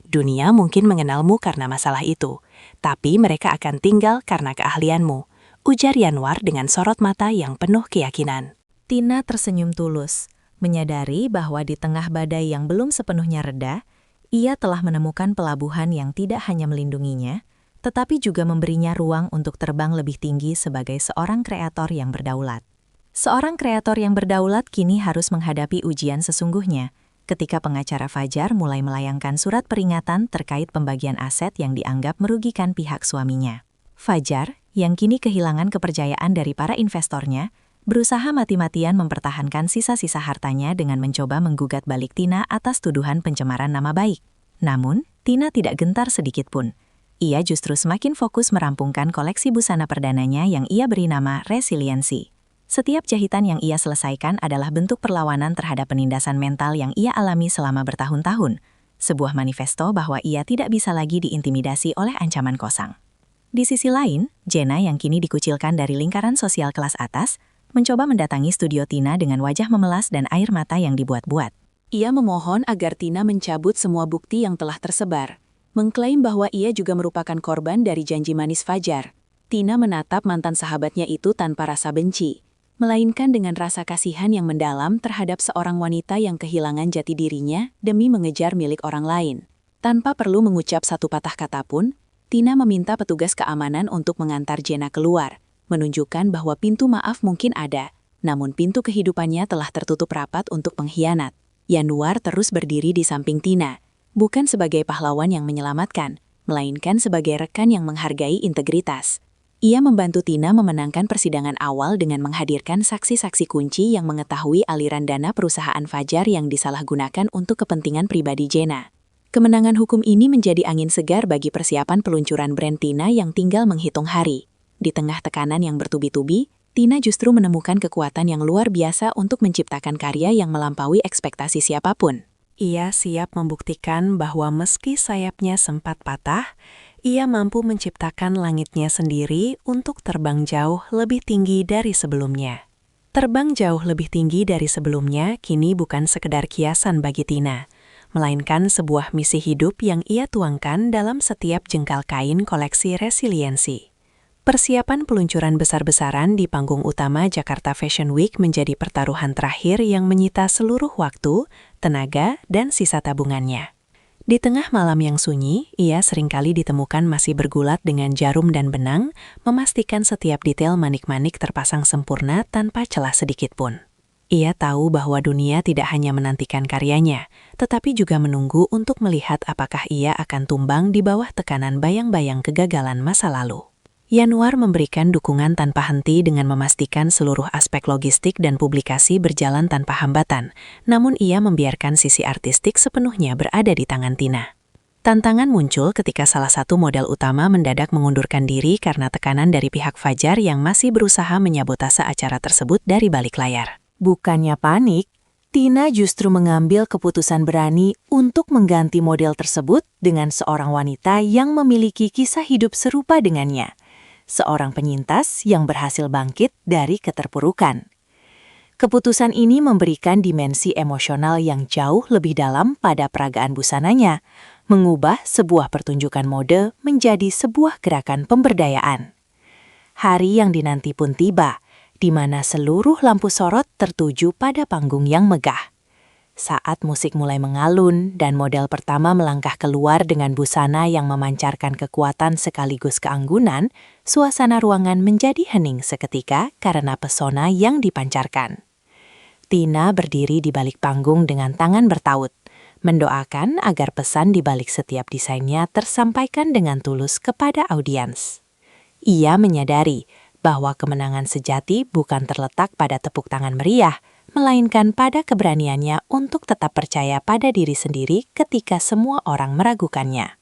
Dunia mungkin mengenalmu karena masalah itu, tapi mereka akan tinggal karena keahlianmu, ujar Yanuar dengan sorot mata yang penuh keyakinan. Tina tersenyum tulus, menyadari bahwa di tengah badai yang belum sepenuhnya reda, ia telah menemukan pelabuhan yang tidak hanya melindunginya, tetapi juga memberinya ruang untuk terbang lebih tinggi sebagai seorang kreator yang berdaulat. Seorang kreator yang berdaulat kini harus menghadapi ujian sesungguhnya, ketika pengacara Fajar mulai melayangkan surat peringatan terkait pembagian aset yang dianggap merugikan pihak suaminya. Fajar, yang kini kehilangan kepercayaan dari para investornya, berusaha mati-matian mempertahankan sisa-sisa hartanya dengan mencoba menggugat balik Tina atas tuduhan pencemaran nama baik. Namun, Tina tidak gentar sedikitpun. Ia justru semakin fokus merampungkan koleksi busana perdananya yang ia beri nama Resiliensi. Setiap jahitan yang ia selesaikan adalah bentuk perlawanan terhadap penindasan mental yang ia alami selama bertahun-tahun, sebuah manifesto bahwa ia tidak bisa lagi diintimidasi oleh ancaman kosong. Di sisi lain, Jenna yang kini dikucilkan dari lingkaran sosial kelas atas, mencoba mendatangi studio Tina dengan wajah memelas dan air mata yang dibuat-buat. Ia memohon agar Tina mencabut semua bukti yang telah tersebar, mengklaim bahwa ia juga merupakan korban dari janji manis Fajar. Tina menatap mantan sahabatnya itu tanpa rasa benci, melainkan dengan rasa kasihan yang mendalam terhadap seorang wanita yang kehilangan jati dirinya demi mengejar milik orang lain. Tanpa perlu mengucap satu patah kata pun, Tina meminta petugas keamanan untuk mengantar Jenna keluar, menunjukkan bahwa pintu maaf mungkin ada, namun pintu kehidupannya telah tertutup rapat untuk pengkhianat. Yanuar terus berdiri di samping Tina, bukan sebagai pahlawan yang menyelamatkan, melainkan sebagai rekan yang menghargai integritas. Ia membantu Tina memenangkan persidangan awal dengan menghadirkan saksi-saksi kunci yang mengetahui aliran dana perusahaan Fajar yang disalahgunakan untuk kepentingan pribadi Jenna. Kemenangan hukum ini menjadi angin segar bagi persiapan peluncuran brand Tina yang tinggal menghitung hari. Di tengah tekanan yang bertubi-tubi, Tina justru menemukan kekuatan yang luar biasa untuk menciptakan karya yang melampaui ekspektasi siapapun. Ia siap membuktikan bahwa meski sayapnya sempat patah, ia mampu menciptakan langitnya sendiri untuk terbang jauh lebih tinggi dari sebelumnya. Terbang jauh lebih tinggi dari sebelumnya kini bukan sekedar kiasan bagi Tina, melainkan sebuah misi hidup yang ia tuangkan dalam setiap jengkal kain koleksi Resiliensi. Persiapan peluncuran besar-besaran di panggung utama Jakarta Fashion Week menjadi pertaruhan terakhir yang menyita seluruh waktu, tenaga, dan sisa tabungannya. Di tengah malam yang sunyi, ia seringkali ditemukan masih bergulat dengan jarum dan benang, memastikan setiap detail manik-manik terpasang sempurna tanpa celah sedikit pun. Ia tahu bahwa dunia tidak hanya menantikan karyanya, tetapi juga menunggu untuk melihat apakah ia akan tumbang di bawah tekanan bayang-bayang kegagalan masa lalu. Yanuar memberikan dukungan tanpa henti dengan memastikan seluruh aspek logistik dan publikasi berjalan tanpa hambatan, namun ia membiarkan sisi artistik sepenuhnya berada di tangan Tina. Tantangan muncul ketika salah satu model utama mendadak mengundurkan diri karena tekanan dari pihak Fajar yang masih berusaha menyabotase acara tersebut dari balik layar. Bukannya panik, Tina justru mengambil keputusan berani untuk mengganti model tersebut dengan seorang wanita yang memiliki kisah hidup serupa dengannya. Seorang penyintas yang berhasil bangkit dari keterpurukan. Keputusan ini memberikan dimensi emosional yang jauh lebih dalam pada peragaan busananya, mengubah sebuah pertunjukan mode menjadi sebuah gerakan pemberdayaan. Hari yang dinanti pun tiba, di mana seluruh lampu sorot tertuju pada panggung yang megah. Saat musik mulai mengalun dan model pertama melangkah keluar dengan busana yang memancarkan kekuatan sekaligus keanggunan, suasana ruangan menjadi hening seketika karena pesona yang dipancarkan. Tina berdiri di balik panggung dengan tangan bertaut, mendoakan agar pesan di balik setiap desainnya tersampaikan dengan tulus kepada audiens. Ia menyadari bahwa kemenangan sejati bukan terletak pada tepuk tangan meriah, melainkan pada keberaniannya untuk tetap percaya pada diri sendiri ketika semua orang meragukannya.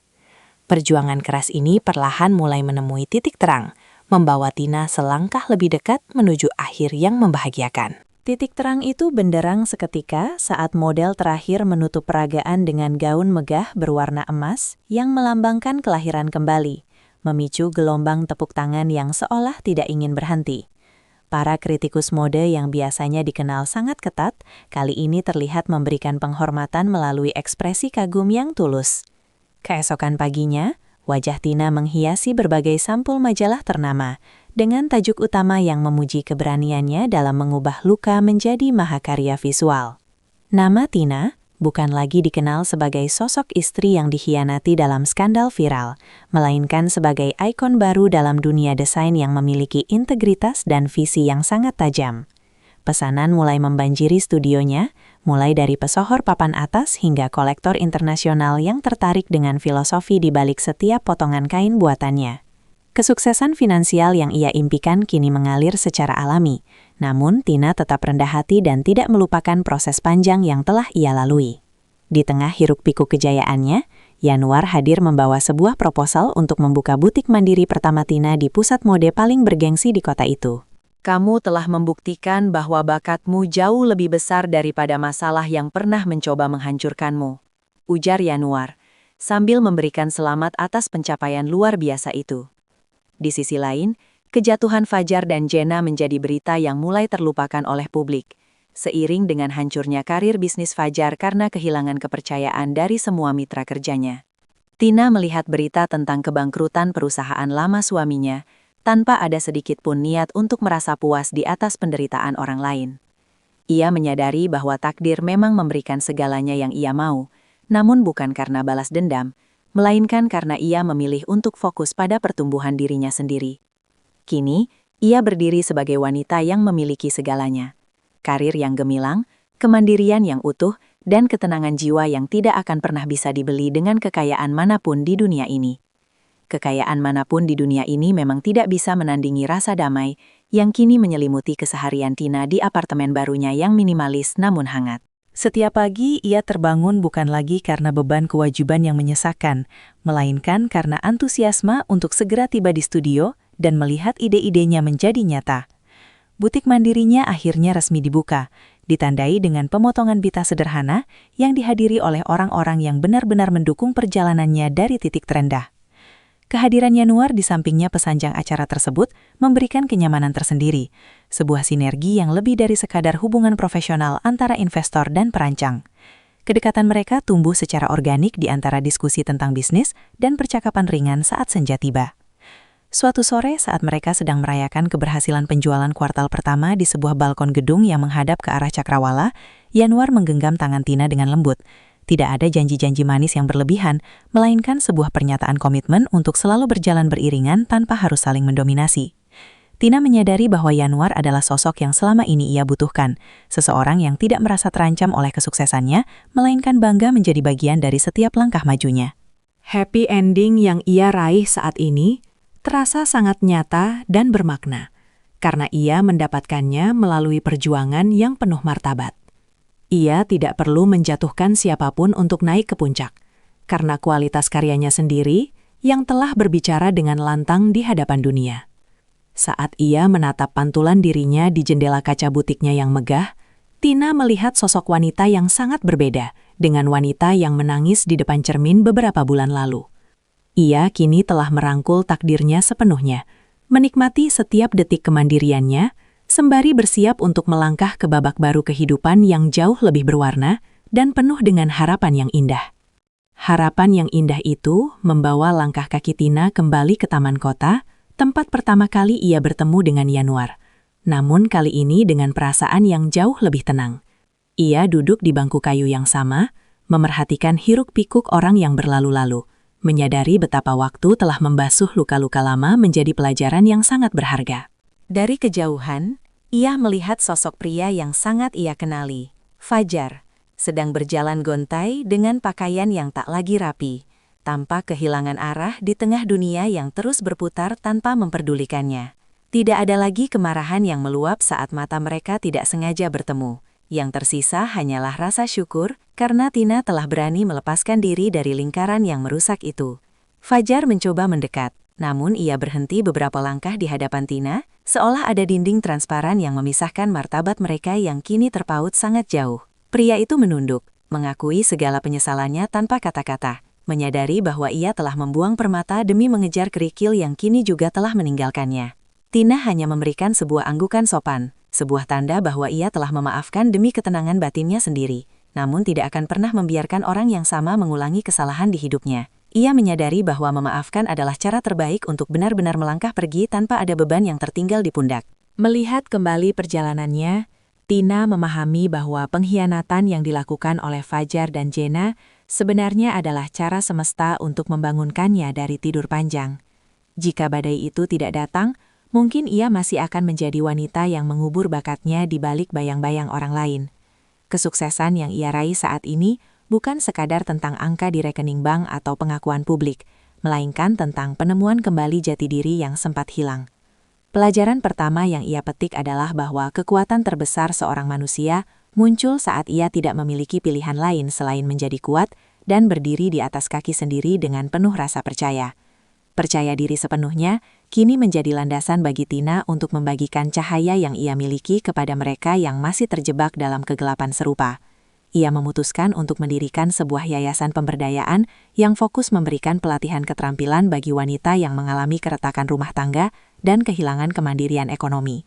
Perjuangan keras ini perlahan mulai menemui titik terang, membawa Tina selangkah lebih dekat menuju akhir yang membahagiakan. Titik terang itu benderang seketika saat model terakhir menutup peragaan dengan gaun megah berwarna emas yang melambangkan kelahiran kembali, memicu gelombang tepuk tangan yang seolah tidak ingin berhenti. Para kritikus mode yang biasanya dikenal sangat ketat, kali ini terlihat memberikan penghormatan melalui ekspresi kagum yang tulus. Keesokan paginya, wajah Tina menghiasi berbagai sampul majalah ternama, dengan tajuk utama yang memuji keberaniannya dalam mengubah luka menjadi mahakarya visual. Nama Tina, bukan lagi dikenal sebagai sosok istri yang dikhianati dalam skandal viral, melainkan sebagai ikon baru dalam dunia desain yang memiliki integritas dan visi yang sangat tajam. Pesanan mulai membanjiri studionya, mulai dari pesohor papan atas hingga kolektor internasional yang tertarik dengan filosofi di balik setiap potongan kain buatannya. Kesuksesan finansial yang ia impikan kini mengalir secara alami, namun Tina tetap rendah hati dan tidak melupakan proses panjang yang telah ia lalui. Di tengah hiruk-pikuk kejayaannya, Yanuar hadir membawa sebuah proposal untuk membuka butik mandiri pertama Tina di pusat mode paling bergengsi di kota itu. Kamu telah membuktikan bahwa bakatmu jauh lebih besar daripada masalah yang pernah mencoba menghancurkanmu, ujar Yanuar, sambil memberikan selamat atas pencapaian luar biasa itu. Di sisi lain, kejatuhan Fajar dan Jenna menjadi berita yang mulai terlupakan oleh publik, seiring dengan hancurnya karir bisnis Fajar karena kehilangan kepercayaan dari semua mitra kerjanya. Tina melihat berita tentang kebangkrutan perusahaan lama suaminya, tanpa ada sedikit pun niat untuk merasa puas di atas penderitaan orang lain. Ia menyadari bahwa takdir memang memberikan segalanya yang ia mau, namun bukan karena balas dendam, melainkan karena ia memilih untuk fokus pada pertumbuhan dirinya sendiri. Kini, ia berdiri sebagai wanita yang memiliki segalanya. Karir yang gemilang, kemandirian yang utuh, dan ketenangan jiwa yang tidak akan pernah bisa dibeli dengan kekayaan manapun di dunia ini. Kekayaan manapun di dunia ini memang tidak bisa menandingi rasa damai yang kini menyelimuti keseharian Tina di apartemen barunya yang minimalis namun hangat. Setiap pagi ia terbangun bukan lagi karena beban kewajiban yang menyesakan, melainkan karena antusiasme untuk segera tiba di studio dan melihat ide-idenya menjadi nyata. Butik mandirinya akhirnya resmi dibuka, ditandai dengan pemotongan pita sederhana yang dihadiri oleh orang-orang yang benar-benar mendukung perjalanannya dari titik terendah. Kehadiran Yanuar di sampingnya pesanjang acara tersebut memberikan kenyamanan tersendiri, sebuah sinergi yang lebih dari sekadar hubungan profesional antara investor dan perancang. Kedekatan mereka tumbuh secara organik di antara diskusi tentang bisnis dan percakapan ringan saat senja tiba. Suatu sore saat mereka sedang merayakan keberhasilan penjualan kuartal pertama di sebuah balkon gedung yang menghadap ke arah Cakrawala, Yanuar menggenggam tangan Tina dengan lembut. Tidak ada janji-janji manis yang berlebihan, melainkan sebuah pernyataan komitmen untuk selalu berjalan beriringan tanpa harus saling mendominasi. Tina menyadari bahwa Yanuar adalah sosok yang selama ini ia butuhkan, seseorang yang tidak merasa terancam oleh kesuksesannya, melainkan bangga menjadi bagian dari setiap langkah majunya. Happy ending yang ia raih saat ini terasa sangat nyata dan bermakna, karena ia mendapatkannya melalui perjuangan yang penuh martabat. Ia tidak perlu menjatuhkan siapapun untuk naik ke puncak, karena kualitas karyanya sendiri yang telah berbicara dengan lantang di hadapan dunia. Saat ia menatap pantulan dirinya di jendela kaca butiknya yang megah, Tina melihat sosok wanita yang sangat berbeda dengan wanita yang menangis di depan cermin beberapa bulan lalu. Ia kini telah merangkul takdirnya sepenuhnya, menikmati setiap detik kemandiriannya, sembari bersiap untuk melangkah ke babak baru kehidupan yang jauh lebih berwarna dan penuh dengan harapan yang indah. Harapan yang indah itu membawa langkah kaki Tina kembali ke taman kota, tempat pertama kali ia bertemu dengan Yanuar. Namun kali ini dengan perasaan yang jauh lebih tenang. Ia duduk di bangku kayu yang sama, memerhatikan hiruk-pikuk orang yang berlalu-lalu, menyadari betapa waktu telah membasuh luka-luka lama menjadi pelajaran yang sangat berharga. Dari kejauhan, ia melihat sosok pria yang sangat ia kenali, Fajar, sedang berjalan gontai dengan pakaian yang tak lagi rapi, tanpa kehilangan arah di tengah dunia yang terus berputar tanpa memperdulikannya. Tidak ada lagi kemarahan yang meluap saat mata mereka tidak sengaja bertemu. Yang tersisa hanyalah rasa syukur karena Tina telah berani melepaskan diri dari lingkaran yang merusak itu. Fajar mencoba mendekat, namun ia berhenti beberapa langkah di hadapan Tina, seolah ada dinding transparan yang memisahkan martabat mereka yang kini terpaut sangat jauh. Pria itu menunduk, mengakui segala penyesalannya tanpa kata-kata, menyadari bahwa ia telah membuang permata demi mengejar kerikil yang kini juga telah meninggalkannya. Tina hanya memberikan sebuah anggukan sopan, sebuah tanda bahwa ia telah memaafkan demi ketenangan batinnya sendiri, namun tidak akan pernah membiarkan orang yang sama mengulangi kesalahan di hidupnya. Ia menyadari bahwa memaafkan adalah cara terbaik untuk benar-benar melangkah pergi tanpa ada beban yang tertinggal di pundak. Melihat kembali perjalanannya, Tina memahami bahwa pengkhianatan yang dilakukan oleh Fajar dan Jena sebenarnya adalah cara semesta untuk membangunkannya dari tidur panjang. Jika badai itu tidak datang, mungkin ia masih akan menjadi wanita yang mengubur bakatnya di balik bayang-bayang orang lain. Kesuksesan yang ia raih saat ini bukan sekadar tentang angka di rekening bank atau pengakuan publik, melainkan tentang penemuan kembali jati diri yang sempat hilang. Pelajaran pertama yang ia petik adalah bahwa kekuatan terbesar seorang manusia muncul saat ia tidak memiliki pilihan lain selain menjadi kuat dan berdiri di atas kaki sendiri dengan penuh rasa percaya. Percaya diri sepenuhnya kini menjadi landasan bagi Tina untuk membagikan cahaya yang ia miliki kepada mereka yang masih terjebak dalam kegelapan serupa. Ia memutuskan untuk mendirikan sebuah yayasan pemberdayaan yang fokus memberikan pelatihan keterampilan bagi wanita yang mengalami keretakan rumah tangga dan kehilangan kemandirian ekonomi.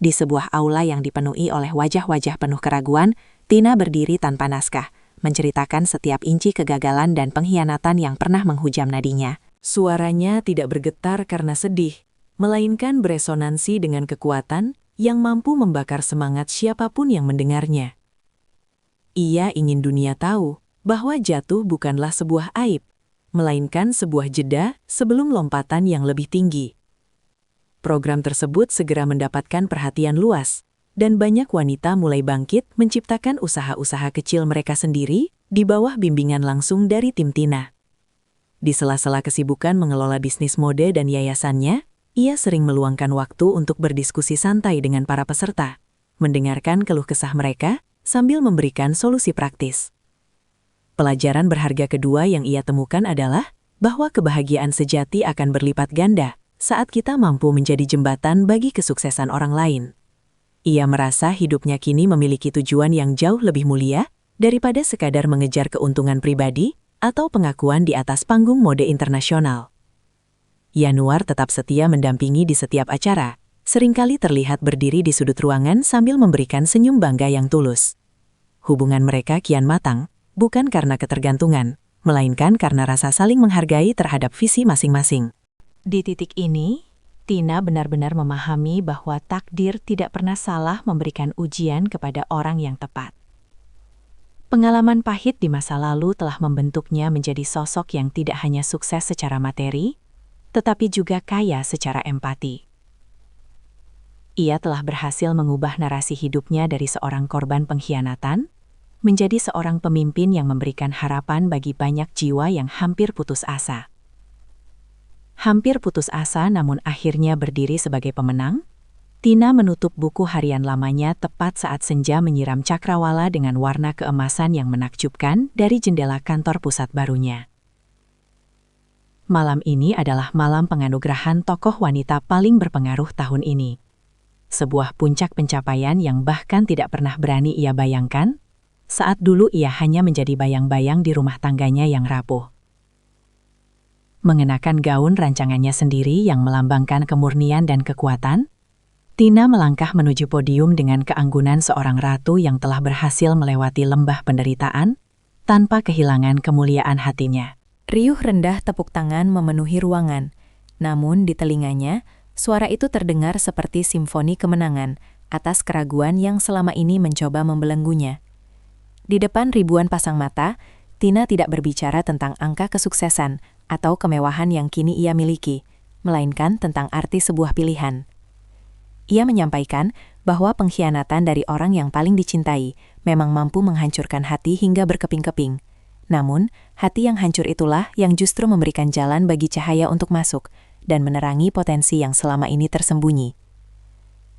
Di sebuah aula yang dipenuhi oleh wajah-wajah penuh keraguan, Tina berdiri tanpa naskah, menceritakan setiap inci kegagalan dan pengkhianatan yang pernah menghujam nadinya. Suaranya tidak bergetar karena sedih, melainkan beresonansi dengan kekuatan yang mampu membakar semangat siapapun yang mendengarnya. Ia ingin dunia tahu bahwa jatuh bukanlah sebuah aib, melainkan sebuah jeda sebelum lompatan yang lebih tinggi. Program tersebut segera mendapatkan perhatian luas, dan banyak wanita mulai bangkit menciptakan usaha-usaha kecil mereka sendiri di bawah bimbingan langsung dari tim Tina. Di sela-sela kesibukan mengelola bisnis mode dan yayasannya, ia sering meluangkan waktu untuk berdiskusi santai dengan para peserta, mendengarkan keluh kesah mereka, sambil memberikan solusi praktis. Pelajaran berharga kedua yang ia temukan adalah bahwa kebahagiaan sejati akan berlipat ganda saat kita mampu menjadi jembatan bagi kesuksesan orang lain. Ia merasa hidupnya kini memiliki tujuan yang jauh lebih mulia daripada sekadar mengejar keuntungan pribadi atau pengakuan di atas panggung mode internasional. Yanuar tetap setia mendampingi di setiap acara, seringkali terlihat berdiri di sudut ruangan sambil memberikan senyum bangga yang tulus. Hubungan mereka kian matang, bukan karena ketergantungan, melainkan karena rasa saling menghargai terhadap visi masing-masing. Di titik ini, Tina benar-benar memahami bahwa takdir tidak pernah salah memberikan ujian kepada orang yang tepat. Pengalaman pahit di masa lalu telah membentuknya menjadi sosok yang tidak hanya sukses secara materi, tetapi juga kaya secara empati. Ia telah berhasil mengubah narasi hidupnya dari seorang korban pengkhianatan menjadi seorang pemimpin yang memberikan harapan bagi banyak jiwa yang hampir putus asa. Hampir putus asa namun akhirnya berdiri sebagai pemenang, Tina menutup buku harian lamanya tepat saat senja menyiram cakrawala dengan warna keemasan yang menakjubkan dari jendela kantor pusat barunya. Malam ini adalah malam penganugerahan tokoh wanita paling berpengaruh tahun ini. Sebuah puncak pencapaian yang bahkan tidak pernah berani ia bayangkan, saat dulu ia hanya menjadi bayang-bayang di rumah tangganya yang rapuh. Mengenakan gaun rancangannya sendiri yang melambangkan kemurnian dan kekuatan, Tina melangkah menuju podium dengan keanggunan seorang ratu yang telah berhasil melewati lembah penderitaan tanpa kehilangan kemuliaan hatinya. Riuh rendah tepuk tangan memenuhi ruangan, namun di telinganya, suara itu terdengar seperti simfoni kemenangan atas keraguan yang selama ini mencoba membelenggunya. Di depan ribuan pasang mata, Tina tidak berbicara tentang angka kesuksesan atau kemewahan yang kini ia miliki, melainkan tentang arti sebuah pilihan. Ia menyampaikan bahwa pengkhianatan dari orang yang paling dicintai memang mampu menghancurkan hati hingga berkeping-keping. Namun, hati yang hancur itulah yang justru memberikan jalan bagi cahaya untuk masuk dan menerangi potensi yang selama ini tersembunyi.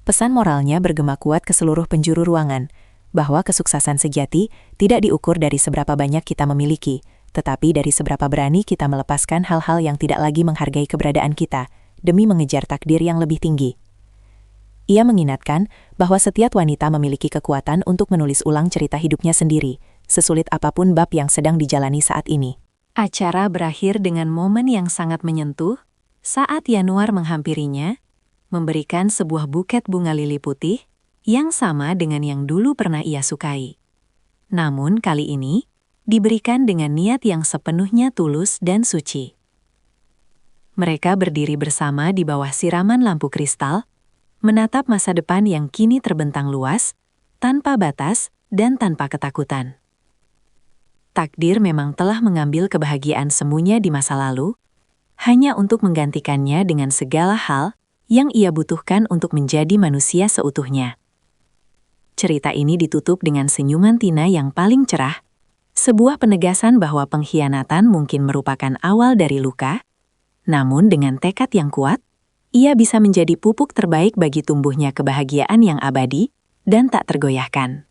Pesan moralnya bergema kuat ke seluruh penjuru ruangan, bahwa kesuksesan sejati tidak diukur dari seberapa banyak kita memiliki, tetapi dari seberapa berani kita melepaskan hal-hal yang tidak lagi menghargai keberadaan kita, demi mengejar takdir yang lebih tinggi. Ia mengingatkan bahwa setiap wanita memiliki kekuatan untuk menulis ulang cerita hidupnya sendiri, sesulit apapun bab yang sedang dijalani saat ini. Acara berakhir dengan momen yang sangat menyentuh, saat Yanuar menghampirinya, memberikan sebuah buket bunga lili putih yang sama dengan yang dulu pernah ia sukai. Namun kali ini, diberikan dengan niat yang sepenuhnya tulus dan suci. Mereka berdiri bersama di bawah siraman lampu kristal, menatap masa depan yang kini terbentang luas, tanpa batas dan tanpa ketakutan. Takdir memang telah mengambil kebahagiaan semuanya di masa lalu, hanya untuk menggantikannya dengan segala hal yang ia butuhkan untuk menjadi manusia seutuhnya. Cerita ini ditutup dengan senyuman Tina yang paling cerah, sebuah penegasan bahwa pengkhianatan mungkin merupakan awal dari luka, namun dengan tekad yang kuat, ia bisa menjadi pupuk terbaik bagi tumbuhnya kebahagiaan yang abadi dan tak tergoyahkan.